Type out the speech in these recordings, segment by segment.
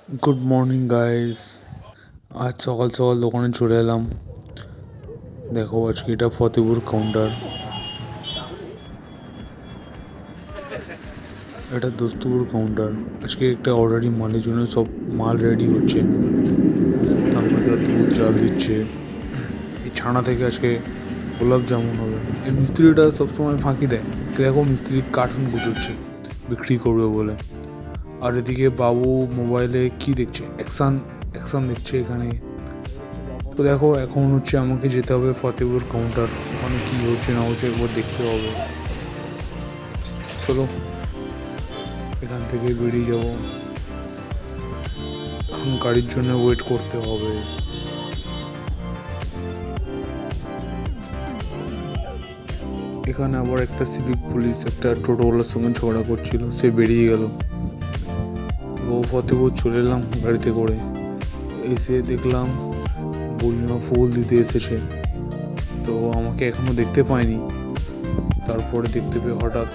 Good morning guys. আজ সকাল সকাল দোকানে চলে এলাম। দেখো আজকে এটা ফতেপুর কাউন্টার, এটা দোস্তপুর কাউন্টার। আজকে একটা অর্ডারি মালের জন্য সব মাল রেডি হচ্ছে। তার মধ্যে দুধ জাল দিচ্ছে। এই ছানা থেকে আজকে গোলাপ জামুন হবে। এই মিস্ত্রিটা সবসময় ফাঁকি দেয়। দেখো মিস্ত্রি কার্টুন গুছোচ্ছে বিক্রি করবে বলে। আর এদিকে বাবু মোবাইলে কি দেখছে, অ্যাকশান অ্যাকশান দেখছে এখানে। তো দেখো এখন হচ্ছে আমাকে যেতে হবে ফতেপুর কাউন্টার। ওখানে কী হচ্ছে না হচ্ছে একবার দেখতে হবে। চলো এখান থেকে বেরিয়ে যাব। এখন গাড়ির জন্য ওয়েট করতে হবে। এখানে আবার একটা সিভিক পুলিশ একটা টোটোওয়ালার সঙ্গে ঝগড়া করছিল, সে বেরিয়ে গেল। তো ফতেপুর চলে এলাম গাড়িতে করে। এসে দেখলাম বুড়িমা ফুল দিতে এসেছে। তো আমাকে এখনো দেখতে পায়নি, তারপরে দেখতে পেয়ে হঠাৎ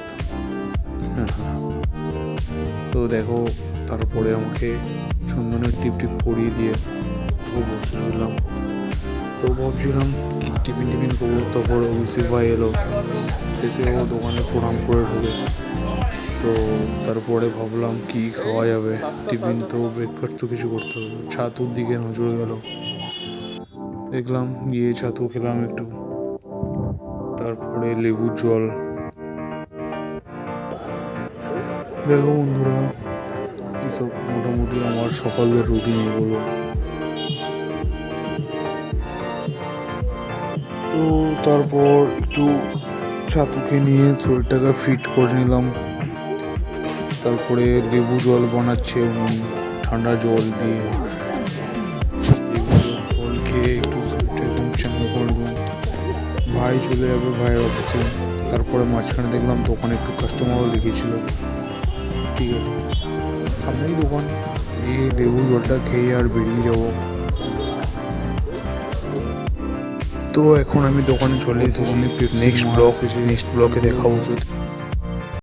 তো দেখো তারপরে আমাকে চন্দনের টিপ টিপ পরিয়ে দিয়ে বসে রইলাম। তো ভাবছিলাম টিফিন করবো, তারপর অভিষেক ভাই এলো, এসে ও দোকানে প্রণাম করে ঢুকে। তো তারপরে ভাবলাম কি খাওয়া যাবে, টিফিন তো ব্রেকফাস্ট তো কিছু করতে হবে। ছাতুর দিকে নজর গেল, দেখলাম গিয়ে ছাতু খেলাম একটু, তারপরে লেবুর জল। দেখো বন্ধুরা, এসব মোটামুটি আমার সকালের রুটিন এগুলো। তো তারপর একটু ছাতুকে নিয়ে শরীরটাকে ফিট করে নিলাম। তারপরে লেবু জল বানাচ্ছে উনি, ঠান্ডা জল দিয়ে। লেবু জল খেয়ে একটু শরীরটা একদম চাঙ্গা করবো। ভাই চলে যাবে ভাইয়ের অফিসে। তারপরে মাঝখানে দেখলাম দোকানে একটু কাস্টমারও লেগেছিল। ঠিক আছে, সামনেই দোকান, এই লেবু জলটা খেয়ে আর বেরিয়ে যাব। তো এখন আমি দোকানে চলে এসেছি। নেক্সট ব্লকে দেখাবো।